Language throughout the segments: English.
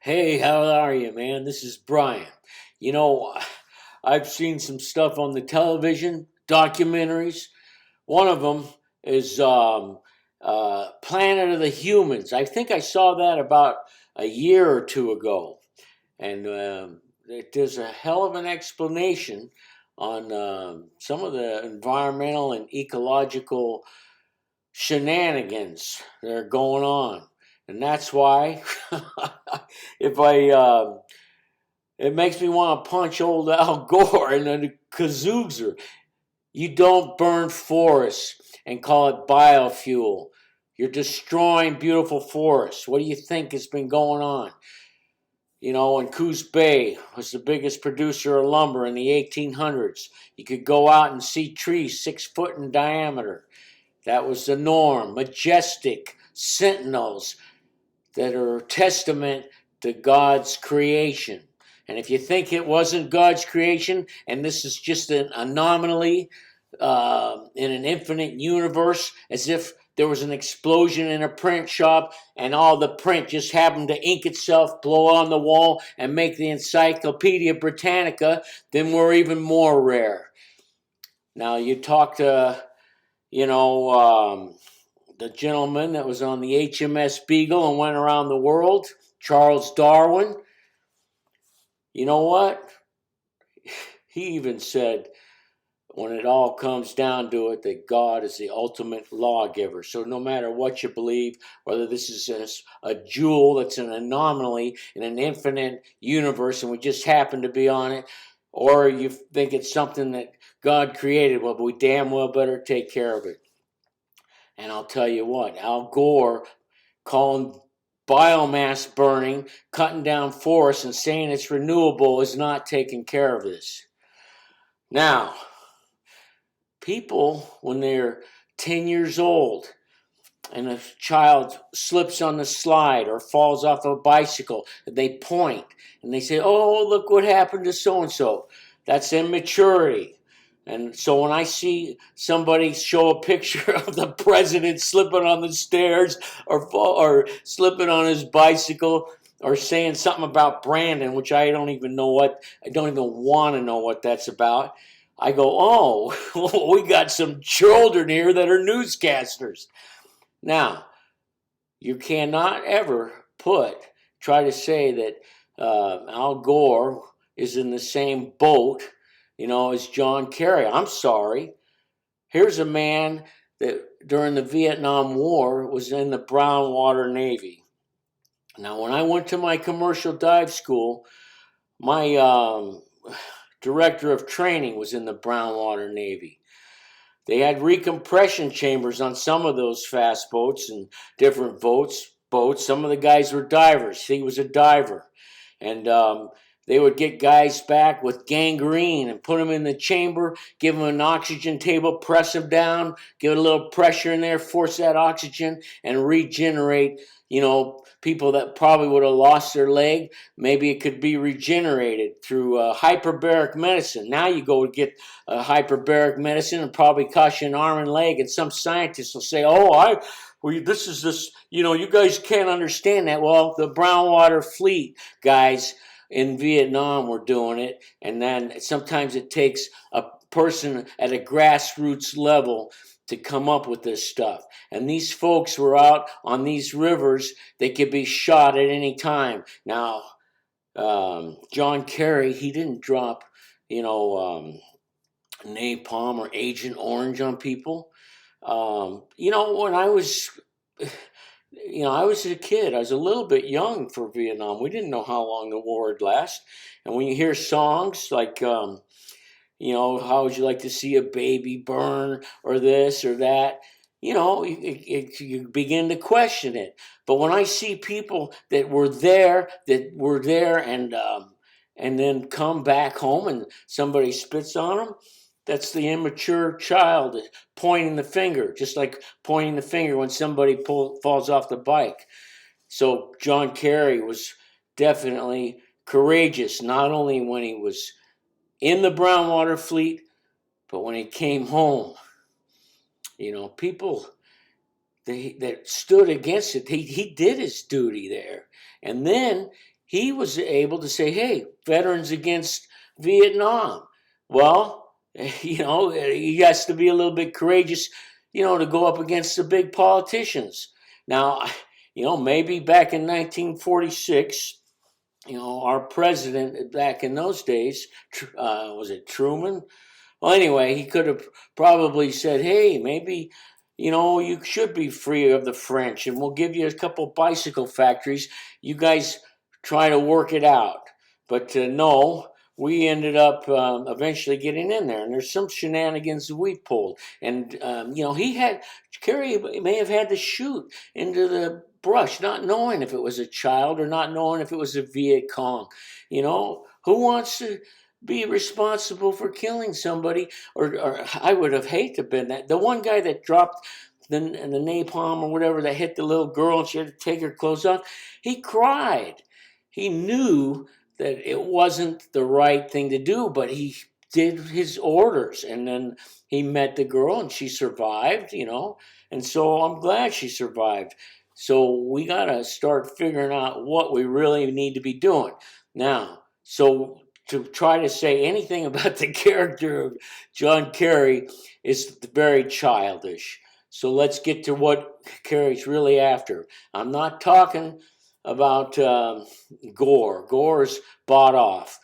Hey, how are you, man? This is Brian. You know, I've seen some stuff on the television, documentaries. One of them is Planet of the Humans. I think I saw that about a year or two ago. And there's a hell of an explanation on some of the environmental and ecological shenanigans that are going on. And that's why if I it makes me want to punch old Al Gore in the kazoozer. You don't burn forests and call it biofuel. You're destroying beautiful forests. What do you think has been going on? You know, when Coos Bay was the biggest producer of lumber in the 1800s, you could go out and see trees 6 foot in diameter. That was the norm. Majestic sentinels that are a testament to God's creation. And if you think it wasn't God's creation and this is just an anomaly in an infinite universe, as if there was an explosion in a print shop and all the print just happened to ink itself, blow on the wall, and make the Encyclopedia Britannica, then we're even more rare. Now, you talk to, you know, the gentleman that was on the HMS Beagle and went around the world, Charles Darwin. You know what? He even said, when it all comes down to it, that God is the ultimate lawgiver. So no matter what you believe, whether this is a jewel that's an anomaly in an infinite universe and we just happen to be on it, or you think it's something that God created, well, we damn well better take care of it. And I'll tell you what, Al Gore calling biomass burning, cutting down forests, and saying it's renewable is not taking care of this. Now, people, when they're 10 years old and a child slips on the slide or falls off a bicycle, they point and they say, oh, look what happened to so and so. That's immaturity. And so when I see somebody show a picture of the president slipping on the stairs or slipping on his bicycle or saying something about Brandon, which I don't even want to know what that's about, I go, oh, we got some children here that are newscasters. Now, you cannot ever try to say that Al Gore is in the same boat, as John Kerry. I'm sorry. Here's a man that during the Vietnam War was in the Brown Water Navy. Now, when I went to my commercial dive school, my director of training was in the Brown Water Navy. They had recompression chambers on some of those fast boats and different boats. Some of the guys were divers. He was a diver. And they would get guys back with gangrene and put them in the chamber, give them an oxygen table, press them down, give it a little pressure in there, force that oxygen, and regenerate, people that probably would have lost their leg. Maybe it could be regenerated through hyperbaric medicine. Now you go get hyperbaric medicine and probably cost you an arm and leg, and some scientists will say, you guys can't understand that. Well, the Brown Water Fleet guys in Vietnam were doing it, and then sometimes it takes a person at a grassroots level to come up with this stuff. And these folks were out on these rivers. They could be shot at any time. Now, John Kerry, he didn't drop, napalm or Agent Orange on people. When I was a kid. I was a little bit young for Vietnam. We didn't know how long the war would last. And when you hear songs like, how would you like to see a baby burn or this or that, you begin to question it. But when I see people that were there and then come back home and somebody spits on them, that's the immature child pointing the finger, just like pointing the finger when somebody falls off the bike. So John Kerry was definitely courageous, not only when he was in the Brown Water Fleet, but when he came home. People that stood against it, he did his duty there. And then he was able to say, hey, Veterans Against Vietnam. Well, he has to be a little bit courageous, to go up against the big politicians. Now, maybe back in 1946, our president back in those days, was it Truman? Well, anyway, he could have probably said, hey, maybe, you should be free of the French and we'll give you a couple bicycle factories. You guys try to work it out. But no, we ended up eventually getting in there. And there's some shenanigans that we pulled. And, Kerry may have had to shoot into the brush, not knowing if it was a child or not knowing if it was a Viet Cong. Who wants to be responsible for killing somebody? Or I would have hated to have been that. The one guy that dropped the napalm or whatever that hit the little girl and she had to take her clothes off, he cried. He knew that it wasn't the right thing to do, but he did his orders. And then he met the girl and she survived, and so I'm glad she survived. So we got to start figuring out what we really need to be doing. Now, so to try to say anything about the character of John Kerry is very childish. So let's get to what Kerry's really after. I'm not talking about GORE. GORE's bought off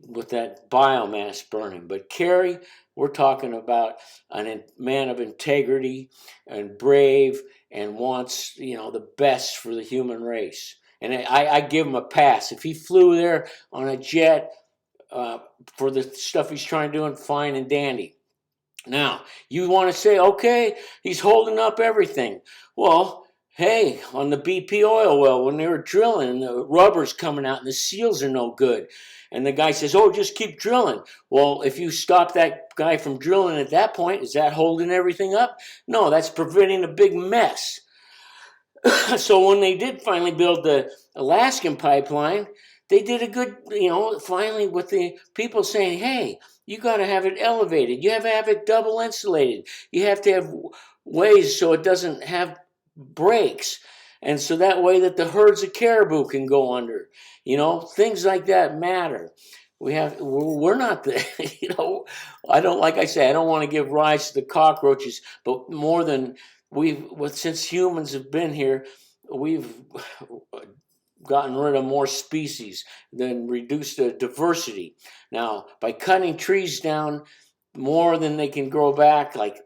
with that biomass burning. But Kerry, we're talking about a man of integrity and brave and wants, the best for the human race. And I give him a pass. If he flew there on a jet for the stuff he's trying to do, and fine and dandy. Now, you want to say, okay, he's holding up everything. Well, hey, on the BP oil well, when they were drilling and the rubber's coming out and the seals are no good, and the guy says, oh, just keep drilling. Well, if you stop that guy from drilling at that point, is that holding everything up? No, that's preventing a big mess. So when they did finally build the Alaskan pipeline, they did a good, finally with the people saying, hey, you got to have it elevated. You have to have it double insulated. You have to have ways so it doesn't have breaks. And so that way that the herds of caribou can go under. Things like that matter. We're not the, I don't want to give rise to the cockroaches, but more than since humans have been here, we've gotten rid of more species than reduced the diversity. Now, by cutting trees down more than they can grow back, like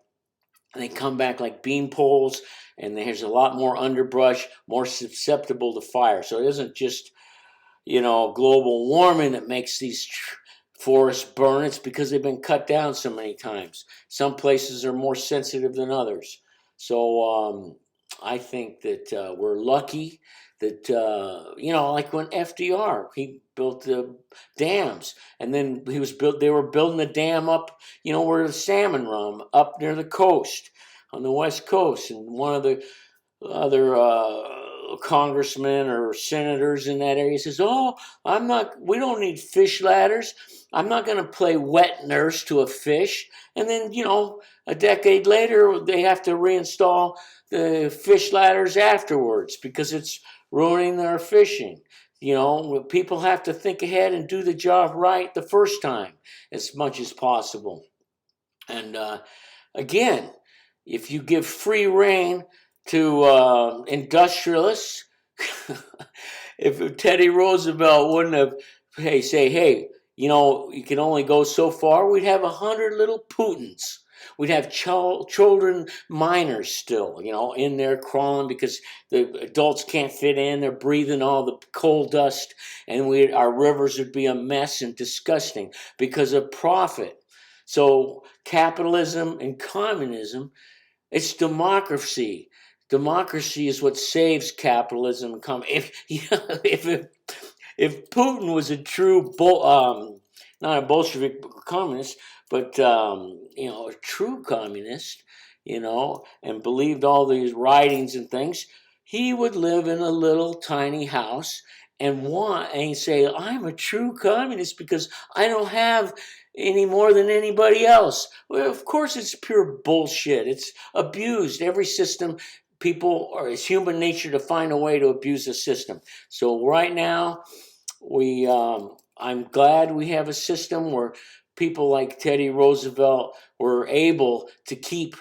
they come back like bean poles, and there's a lot more underbrush, more susceptible to fire. So it isn't just, global warming that makes these forests burn. It's because they've been cut down so many times. Some places are more sensitive than others. So I think that we're lucky that, like when FDR, he built the dams, and then they were building the dam up, where the salmon run, up near the coast, on the West Coast. And one of the other congressmen or senators in that area says, oh, we don't need fish ladders. I'm not going to play wet nurse to a fish. And then, a decade later, they have to reinstall the fish ladders afterwards because it's ruining their fishing. People have to think ahead and do the job right the first time as much as possible. And again, if you give free rein to industrialists, if Teddy Roosevelt wouldn't have, you can only go so far, we'd have 100 little Putins. We'd have children minors still, in there crawling because the adults can't fit in. They're breathing all the coal dust, and our rivers would be a mess and disgusting because of profit. So capitalism and communism, it's democracy. Democracy is what saves capitalism and communism. If Putin was a true not a Bolshevik communist, but a true communist, and believed all these writings and things, he would live in a little tiny house and say, I'm a true communist because I don't have any more than anybody else. Well, of course, it's pure bullshit. It's abused. Every system, it's human nature to find a way to abuse a system. So right now, I'm glad we have a system where people like Teddy Roosevelt were able to keep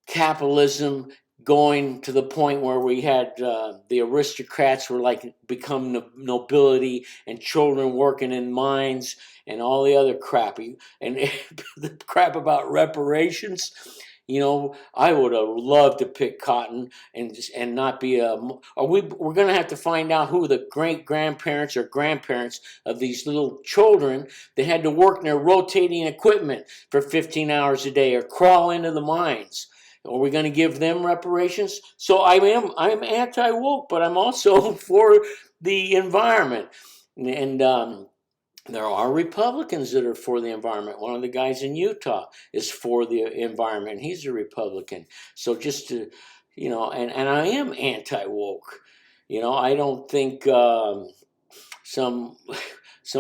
capitalism going to the point where we had the aristocrats were like become nobility, and children working in mines and all the other crappy and the crap about reparations. I would have loved to pick cotton and not be a. We're going to have to find out who the great grandparents or grandparents of these little children that had to work in their rotating equipment for 15 hours a day or crawl into the mines. Are we going to give them reparations? So I'm anti-woke, but I'm also for the environment. And there are Republicans that are for the environment. One of the guys in Utah is for the environment. He's a Republican. So just to, and I am anti-woke. I don't think some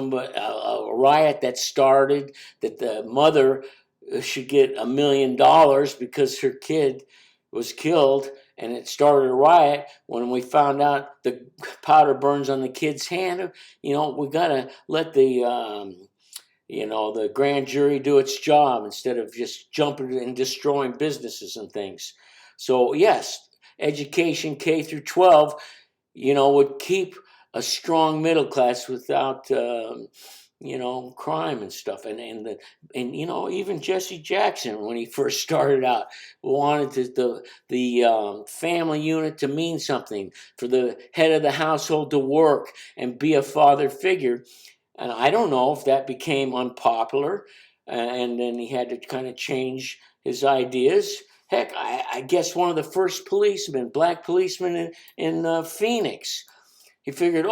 a riot that started that the mother should get $1 million because her kid was killed, and it started a riot when we found out the powder burns on the kid's hand. We got to let the grand jury do its job instead of just jumping and destroying businesses and things. So yes, education K through 12, would keep a strong middle class without crime and stuff. And even Jesse Jackson, when he first started out, wanted the family unit to mean something, for the head of the household to work and be a father figure. And I don't know if that became unpopular, and then he had to kind of change his ideas. Heck, I guess one of the first black policemen in Phoenix, he figured,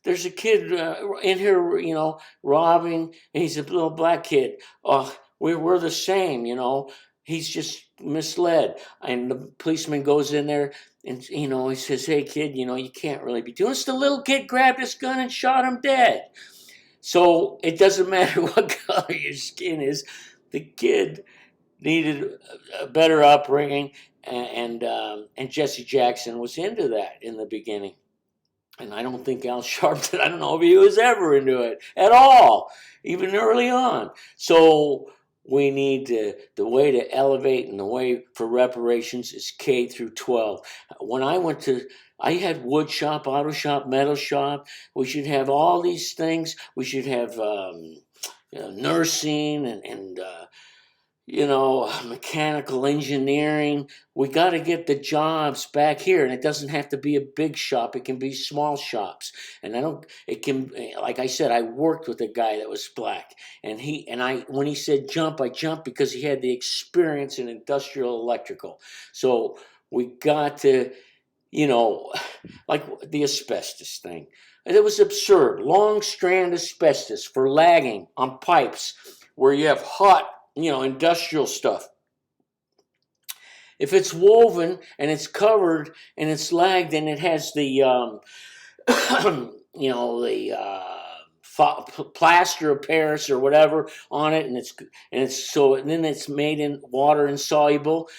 there's a kid in here, robbing, and he's a little black kid. We're the same, He's just misled. And the policeman goes in there and, he says, hey, kid, you can't really be doing this. The little kid grabbed his gun and shot him dead. So it doesn't matter what color your skin is. The kid needed a better upbringing, and Jesse Jackson was into that in the beginning. And I don't think Al Sharpton, I don't know if he was ever into it at all, even early on. So we need the way to elevate and the way for reparations is K through 12. When I had wood shop, auto shop, metal shop. We should have all these things. We should have nursing and mechanical engineering. We got to get the jobs back here, and it doesn't have to be a big shop. It can be small shops. And like I said, I worked with a guy that was black, and when he said jump, I jumped because he had the experience in industrial electrical. So we got to, like the asbestos thing. And it was absurd. Long strand asbestos for lagging on pipes where you have hot, industrial stuff. If it's woven and it's covered and it's lagged and it has the, plaster of Paris or whatever on it, and then it's made in water insoluble.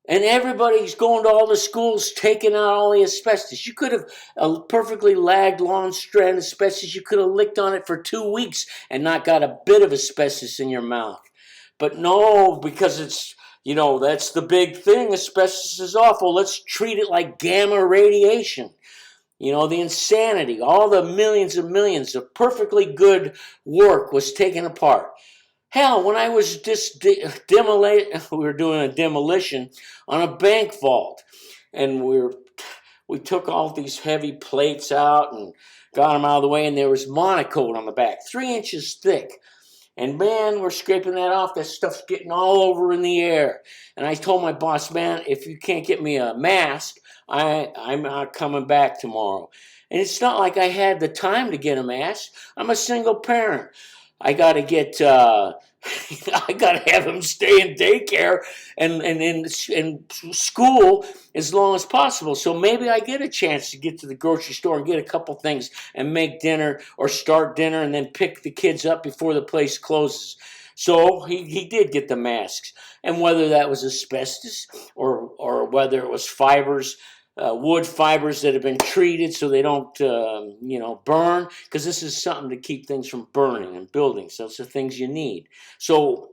And everybody's going to all the schools taking out all the asbestos. You could have a perfectly lagged long strand asbestos. You could have licked on it for 2 weeks and not got a bit of asbestos in your mouth. But no, because it's, that's the big thing. Asbestos is awful. Let's treat it like gamma radiation. The insanity. All the millions and millions of perfectly good work was taken apart. Hell, when I was we were doing a demolition on a bank vault, and we took all these heavy plates out and got them out of the way, and there was monocoat on the back, 3 inches thick. And man, we're scraping that off. That stuff's getting all over in the air. And I told my boss, man, if you can't get me a mask, I'm not coming back tomorrow. And it's not like I had the time to get a mask. I'm a single parent. I got to get, I got to have him stay in daycare and in school as long as possible. So maybe I get a chance to get to the grocery store and get a couple things and make dinner or start dinner and then pick the kids up before the place closes. So he did get the masks. And whether that was asbestos or whether it was fibers wood fibers that have been treated so they don't, burn, because this is something to keep things from burning in buildings. Those are things you need. So,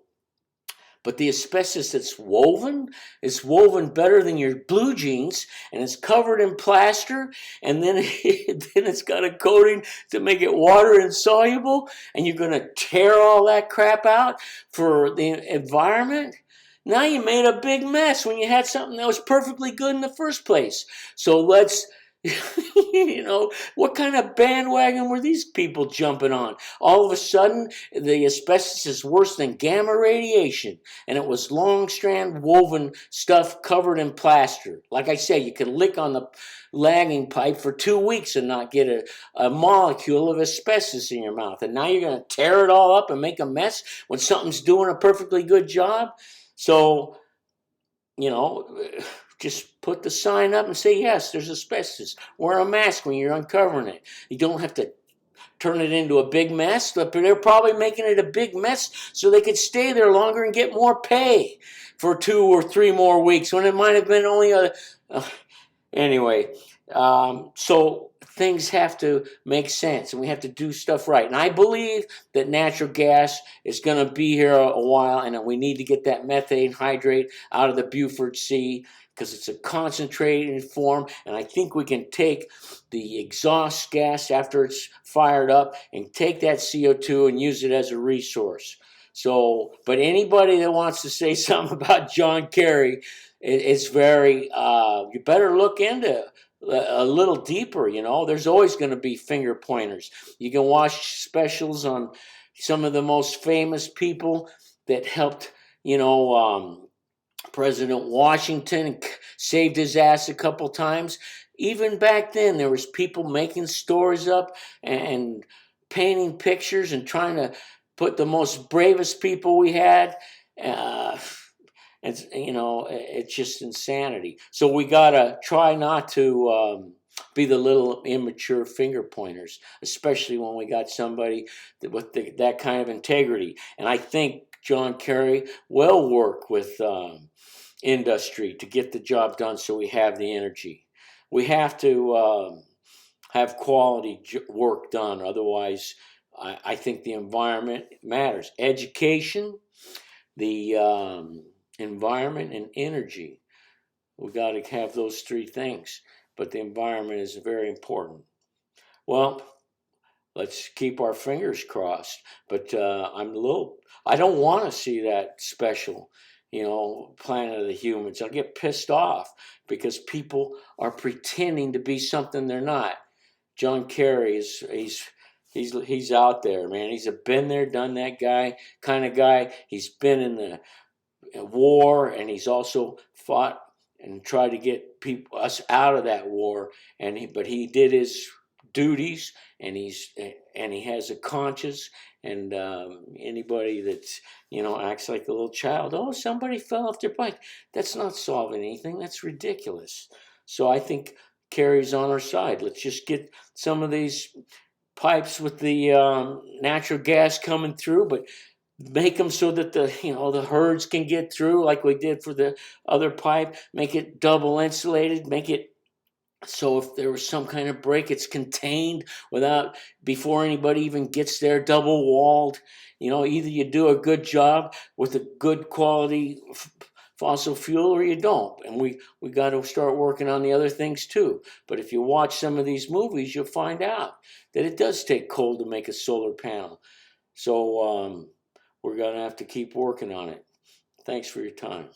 but the asbestos that's woven, it's woven better than your blue jeans, and it's covered in plaster, and then, then it's got a coating to make it water insoluble, and you're going to tear all that crap out for the environment. Now you made a big mess when you had something that was perfectly good in the first place. So let's, what kind of bandwagon were these people jumping on? All of a sudden, the asbestos is worse than gamma radiation, and it was long strand woven stuff covered in plaster. Like I said, you could lick on the lagging pipe for 2 weeks and not get a molecule of asbestos in your mouth. And now you're going to tear it all up and make a mess when something's doing a perfectly good job? So, just put the sign up and say, yes, there's asbestos. Wear a mask when you're uncovering it. You don't have to turn it into a big mess, but they're probably making it a big mess so they could stay there longer and get more pay for 2 or 3 more weeks when it might have been only anyway. So things have to make sense, and we have to do stuff right. And I believe that natural gas is going to be here a while, and that we need to get that methane hydrate out of the Beaufort Sea because it's a concentrated form, and I think we can take the exhaust gas after it's fired up and take that CO2 and use it as a resource. So, but anybody that wants to say something about John Kerry, it's very, you better look into a little deeper. There's always going to be finger pointers. You can watch specials on some of the most famous people that helped, President Washington saved his ass a couple times. Even back then, there was people making stories up and painting pictures and trying to put the most bravest people we had. It's just insanity. So we gotta try not to be the little immature finger pointers, especially when we got somebody with that kind of integrity. And I think John Kerry will work with industry to get the job done so we have the energy. We have to have quality work done. Otherwise, I think the environment matters. Education, the environment, and energy. We got to have those 3 things. But the environment is very important. Well, let's keep our fingers crossed. But I don't want to see that special, Planet of the Humans. I'll get pissed off because people are pretending to be something they're not. John Kerry he's out there, man. He's a been there, done that kind of guy. He's been in the war, and he's also fought and tried to get us out of that war. But he did his duties, and he has a conscience. And anybody that's acts like a little child, oh, somebody fell off their bike, that's not solving anything. That's ridiculous. So I think Kerry's on our side. Let's just get some of these pipes with the natural gas coming through, but make them so that the herds can get through, like we did for the other pipe. Make it double insulated. Make it so if there was some kind of break, it's contained before anybody even gets there, double walled. Either you do a good job with a good quality fossil fuel or you don't. And we got to start working on the other things too. But if you watch some of these movies, you'll find out that it does take coal to make a solar panel. So we're going to have to keep working on it. Thanks for your time.